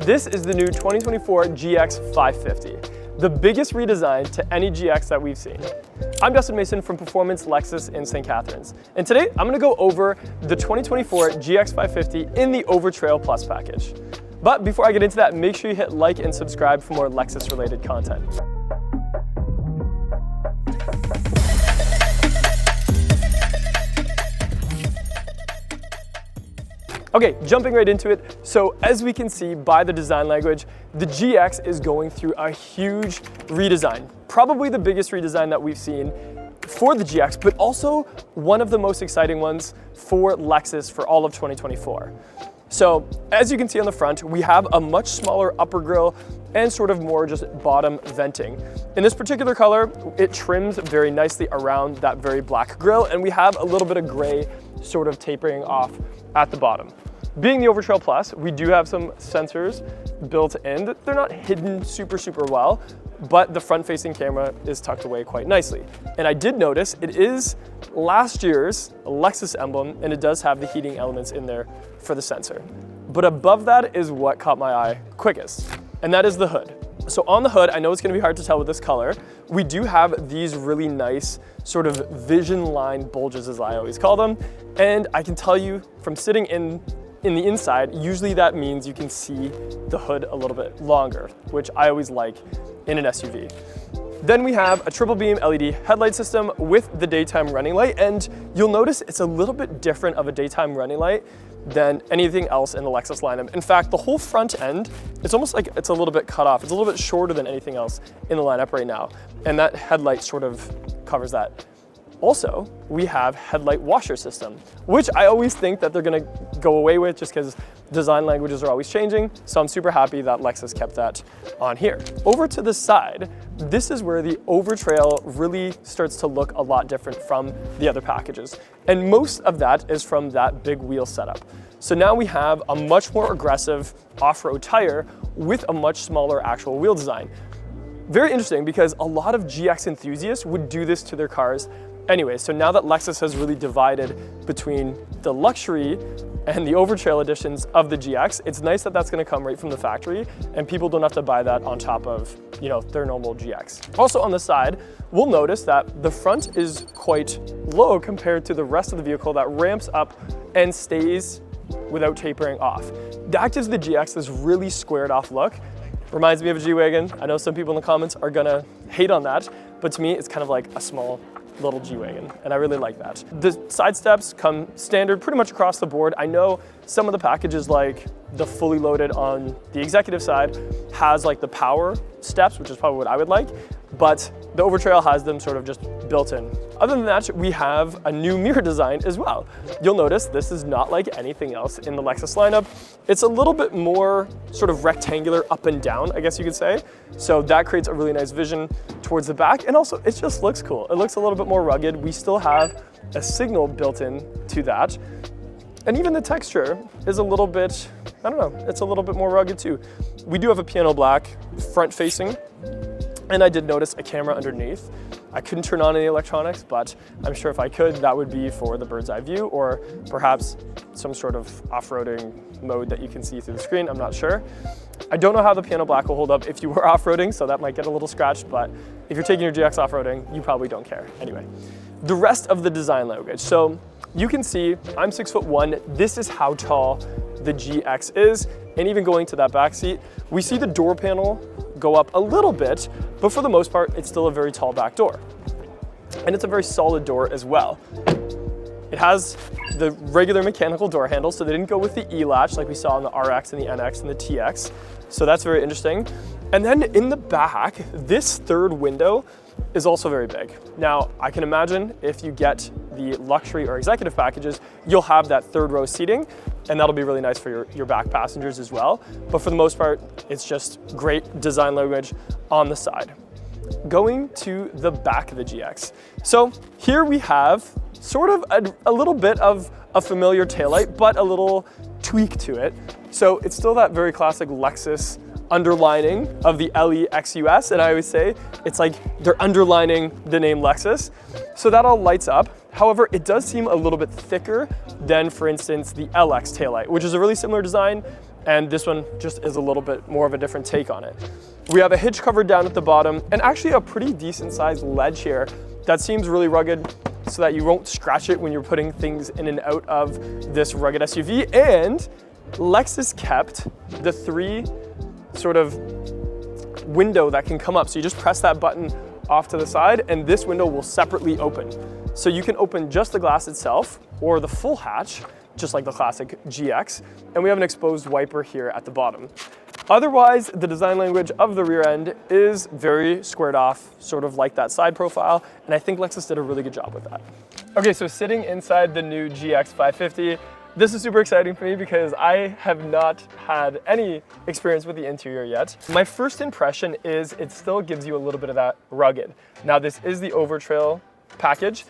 This is the new 2024 GX 550, the biggest redesign to any GX that we've seen. I'm Dustin Mason from Performance Lexus in St. Catharines, and today I'm going to go over the 2024 GX 550 in the Overtrail Plus package. But before I get into that, make sure you hit like and subscribe for more Lexus related content. Okay, jumping right into it. So as we can see by the design language, the GX is going through a huge redesign. Probably the biggest redesign that we've seen for the GX, but also one of the most exciting ones for Lexus for all of 2024. So as you can see on the front, we have a much smaller upper grille and sort of more just bottom venting. In this particular color, it trims very nicely around that very black grille, and we have a little bit of gray sort of tapering off at the bottom. Being the Overtrail Plus, we do have some sensors built in. They're not hidden super well, but the front-facing camera is tucked away quite nicely. And I did notice it is last year's Lexus emblem, and it does have the heating elements in there for the sensor. But above that is what caught my eye quickest, and that is the hood. So on the hood, I know it's gonna be hard to tell with this color, we do have these really nice sort of vision line bulges, as I always call them. And I can tell you from sitting in the inside, usually that means you can see the hood a little bit longer, which I always like in an SUV. Then we have a triple beam LED headlight system with the daytime running light, and you'll notice it's a little bit different of a daytime running light than anything else in the Lexus lineup. In fact, the whole front end, it's almost like it's a little bit cut off. It's a little bit shorter than anything else in the lineup right now, and that headlight sort of covers that. Also, we have headlight washer system, which I always think that they're gonna go away with just because design languages are always changing. So I'm super happy that Lexus kept that on here. Over to the side, this is where the Overtrail really starts to look a lot different from the other packages. And most of that is from that big wheel setup. So now we have a much more aggressive off-road tire with a much smaller actual wheel design. Very interesting because a lot of GX enthusiasts would do this to their cars anyway. So now that Lexus has really divided between the luxury and the Overtrail editions of the GX, it's nice that that's gonna come right from the factory and people don't have to buy that on top of, you know, their normal GX. Also on the side, we'll notice that the front is quite low compared to the rest of the vehicle that ramps up and stays without tapering off. That gives the GX this really squared off look. Reminds me of a G-Wagon. I know some people in the comments are gonna hate on that, but to me, it's kind of like a small little G-Wagon, and I really like that. The side steps come standard pretty much across the board. I know some of the packages, like the fully loaded on the executive side, has like the power steps, which is probably what I would like, but the Overtrail has them sort of just built in. Other than that, we have a new mirror design as well. You'll notice this is not like anything else in the Lexus lineup. It's a little bit more sort of rectangular up and down, I guess you could say. So that creates a really nice vision towards the back, and also it just looks cool. It looks a little bit more rugged. We still have a signal built in to that. And even the texture is a little bit, I don't know, it's a little bit more rugged too. We do have a piano black front facing, and I did notice a camera underneath. I couldn't turn on any electronics, but I'm sure if I could, that would be for the bird's eye view or perhaps some sort of off-roading mode that you can see through the screen, I'm not sure. I don't know how the piano black will hold up if you were off-roading, so that might get a little scratched, but if you're taking your GX off-roading, you probably don't care. Anyway, the rest of the design language. So you can see I'm 6'1". This is how tall the GX is. And even going to that back seat, we see the door panel go up a little bit, but for the most part, it's still a very tall back door. And it's a very solid door as well. It has the regular mechanical door handle, so they didn't go with the E-latch like we saw in the RX and the NX and the TX. So that's very interesting. And then in the back, this third window is also very big. Now, I can imagine if you get the luxury or executive packages, you'll have that third row seating, and that'll be really nice for your back passengers as well. But for the most part, it's just great design language on the side. Going to the back of the GX. So here we have sort of a little bit of a familiar taillight, but a little tweak to it. So it's still that very classic Lexus underlining of the LEXUS, and I always say it's like they're underlining the name Lexus. So that all lights up. However, it does seem a little bit thicker than, for instance, the LX taillight, which is a really similar design. and this one just is a little bit more of a different take on it. We have a hitch cover down at the bottom, and actually a pretty decent sized ledge here that seems really rugged so that you won't scratch it when you're putting things in and out of this rugged SUV. And Lexus kept the 3 sort of window that can come up. So you just press that button off to the side and this window will separately open. So you can open just the glass itself or the full hatch, just like the classic GX. And we have an exposed wiper here at the bottom. Otherwise, the design language of the rear end is very squared off, sort of like that side profile. And I think Lexus did a really good job with that. Okay, so sitting inside the new GX 550, this is super exciting for me because I have not had any experience with the interior yet. My first impression is it still gives you a little bit of that rugged. Now this is the Overtrail package,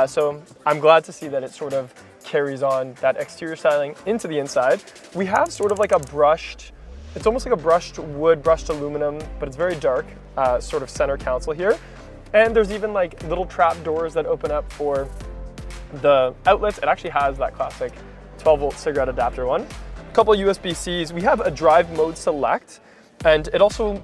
so I'm glad to see that it sort of carries on that exterior styling into the inside. We have sort of like a brushed, it's almost like a brushed wood, brushed aluminum, but it's very dark, sort of center console here. And there's even like little trap doors that open up for the outlets. It actually has that classic 12-volt cigarette adapter one. A couple USB-Cs. We have a drive mode select, and it also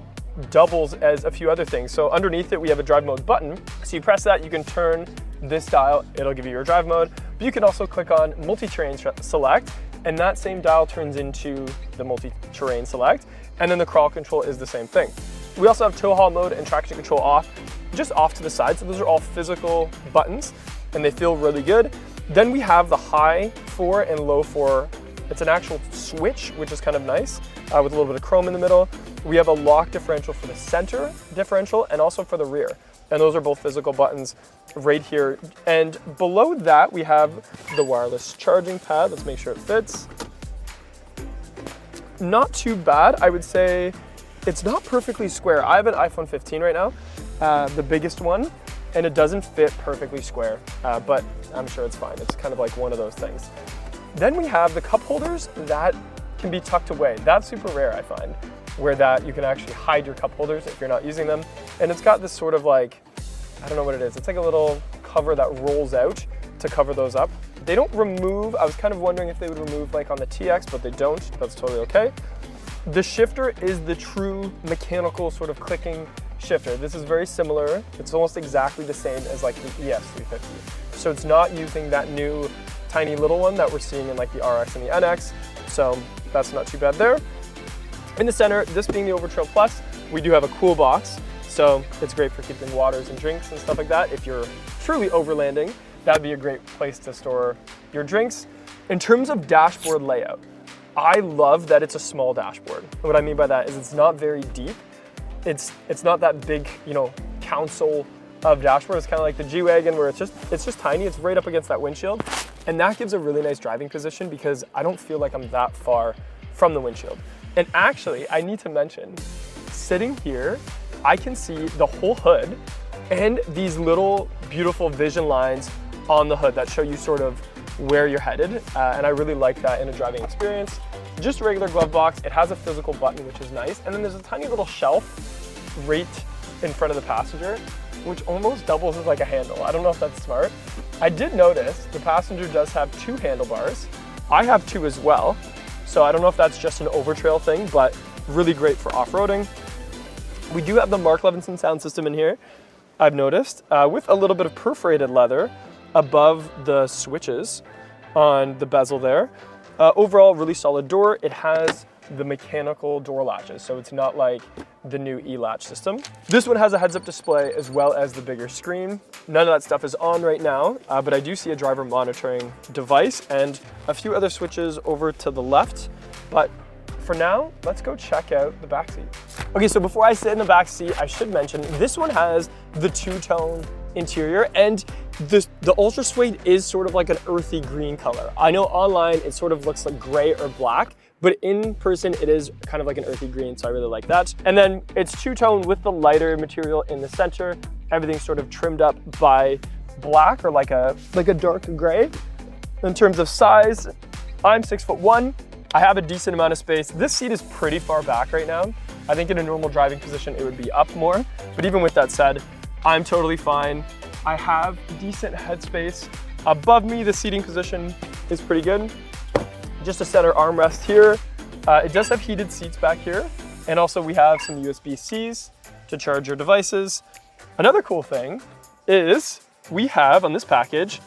doubles as a few other things. So underneath it, we have a drive mode button. So you press that, you can turn this dial, it'll give you your drive mode, but you can also click on multi-terrain select, and that same dial turns into the multi-terrain select, and then the crawl control is the same thing. We also have tow haul mode and traction control off, just off to the side. So those are all physical buttons, and they feel really good. Then we have the high 4 and low 4. It's an actual switch, which is kind of nice, with a little bit of chrome in the middle. We have a lock differential for the center differential and also for the rear. And those are both physical buttons right here. And below that, we have the wireless charging pad. Let's make sure it fits. Not too bad. I would say it's not perfectly square. I have an iPhone 15 right now, the biggest one, and it doesn't fit perfectly square, but I'm sure it's fine. It's kind of like one of those things. Then we have the cup holders that can be tucked away. That's super rare, I find, where that you can actually hide your cup holders if you're not using them. And it's got this sort of like, I don't know what it is. It's like a little cover that rolls out to cover those up. They don't remove. I was kind of wondering if they would remove like on the TX, but they don't. That's totally okay. The shifter is the true mechanical sort of clicking shifter. This is very similar. It's almost exactly the same as like the ES350. So it's not using that new tiny little one that we're seeing in like the RX and the NX. So that's not too bad there. In the center, this being the Overtrail Plus, we do have a cool box. So it's great for keeping waters and drinks and stuff like that. If you're truly overlanding, that'd be a great place to store your drinks. In terms of dashboard layout, I love that it's a small dashboard. What I mean by that is it's not very deep. It's not that big, you know, console of dashboard. It's kind of like the G-Wagon where it's just tiny. It's right up against that windshield. And that gives a really nice driving position because I don't feel like I'm that far from the windshield. And actually, I need to mention, sitting here, I can see the whole hood and these little beautiful vision lines on the hood that show you sort of where you're headed. And I really like that in a driving experience. Just a regular glove box. It has a physical button, which is nice. And then there's a tiny little shelf right in front of the passenger, which almost doubles as like a handle. I don't know if that's smart. I did notice the passenger does have 2 handlebars. I have 2 as well. So I don't know if that's just an Overtrail thing, but really great for off-roading. We do have the Mark Levinson sound system in here, I've noticed, with a little bit of perforated leather above the switches on the bezel there. Overall, really solid door. It has the mechanical door latches, so it's not like the new E-latch system. This one has a heads-up display as well as the bigger screen. None of that stuff is on right now, but I do see a driver monitoring device and a few other switches over to the left. But for now, let's go check out the back seat. Okay, so before I sit in the back seat, I should mention this one has the 2-tone interior, and the Ultra Suede is sort of like an earthy green color. I know online it sort of looks like gray or black, but in person it is kind of like an earthy green, so I really like that. And then it's 2-tone with the lighter material in the center. Everything's sort of trimmed up by black or like a dark gray. In terms of size, I'm 6'1". I have a decent amount of space. This seat is pretty far back right now. I think in a normal driving position, it would be up more. But even with that said, I'm totally fine. I have decent headspace. Above me, the seating position is pretty good. Just a center armrest here. It does have heated seats back here, and also we have some USB-Cs to charge your devices. Another cool thing is we have on this package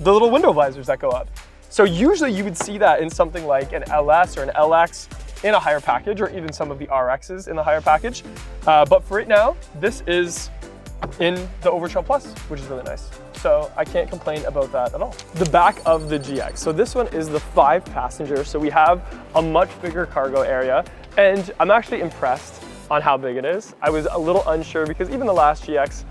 the little window visors that go up. So usually you would see that in something like an LS or an LX in a higher package, or even some of the RXs in the higher package. But for right now, this is in the Overtrail Plus, which is really nice. So I can't complain about that at all. The back of the GX. So this one is the 5-passenger. So we have a much bigger cargo area, and I'm actually impressed on how big it is. I was a little unsure because even the last GX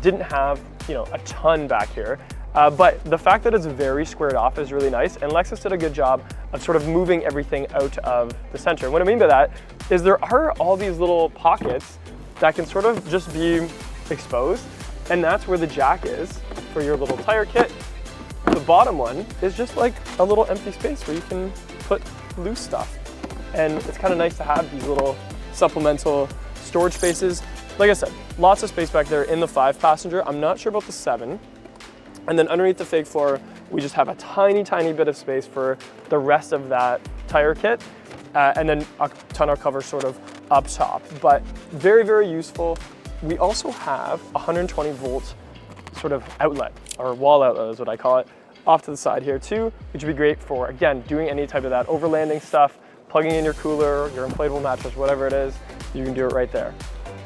didn't have, a ton back here. But the fact that it's very squared off is really nice, and Lexus did a good job of sort of moving everything out of the center. What I mean by that is there are all these little pockets that can sort of just be exposed, and that's where the jack is for your little tire kit. The bottom one is just like a little empty space where you can put loose stuff. And it's kind of nice to have these little supplemental storage spaces. Like I said, lots of space back there in the 5-passenger. I'm not sure about the 7. And then underneath the fake floor, we just have a tiny, tiny bit of space for the rest of that tire kit. And then a tonneau cover sort of up top, but very, very useful. We also have a 120 volt sort of outlet, or wall outlet is what I call it, off to the side here too, which would be great for, again, doing any type of that overlanding stuff, plugging in your cooler, your inflatable mattress, whatever it is, you can do it right there.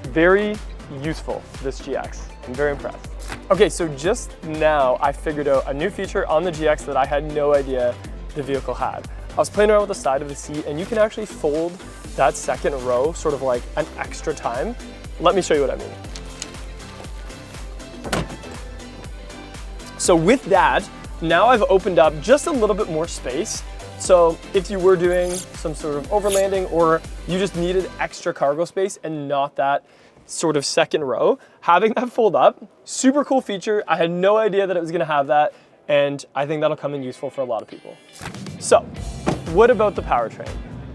Very useful, this GX. I'm very impressed. Okay, so just now I figured out a new feature on the GX that I had no idea the vehicle had. I was playing around with the side of the seat, and you can actually fold that second row sort of like an extra time. Let me show you what I mean. So with that, now I've opened up just a little bit more space. So if you were doing some sort of overlanding, or you just needed extra cargo space and not that sort of second row, having that fold up, super cool feature. I had no idea that it was gonna have that, and I think that'll come in useful for a lot of people. So what about the powertrain?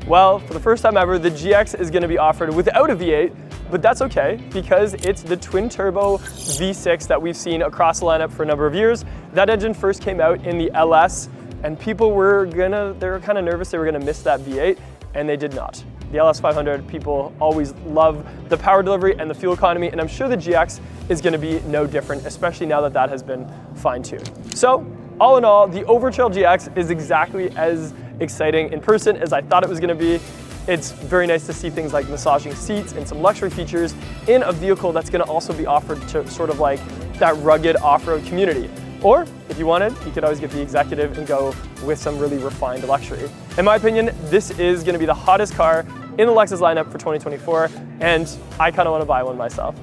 Well, for the first time ever, the GX is gonna be offered without a V8, but that's okay because it's the twin turbo V6 that we've seen across the lineup for a number of years. That engine first came out in the LS, and people they were kind of nervous they were gonna miss that V8, and they did not. The LS 500, people always love the power delivery and the fuel economy, and I'm sure the GX is gonna be no different, especially now that that has been fine-tuned. So, all in all, the Overtrail GX is exactly as exciting in person as I thought it was gonna be. It's very nice to see things like massaging seats and some luxury features in a vehicle that's gonna also be offered to sort of like that rugged off-road community. Or, if you wanted, you could always get the executive and go with some really refined luxury. In my opinion, this is gonna be the hottest car in the Lexus lineup for 2024, and I kinda wanna buy one myself.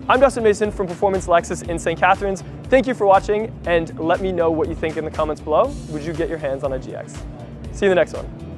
I'm Dustin Mason from Performance Lexus in St. Catharines. Thank you for watching, and let me know what you think in the comments below. Would you get your hands on a GX? See you in the next one.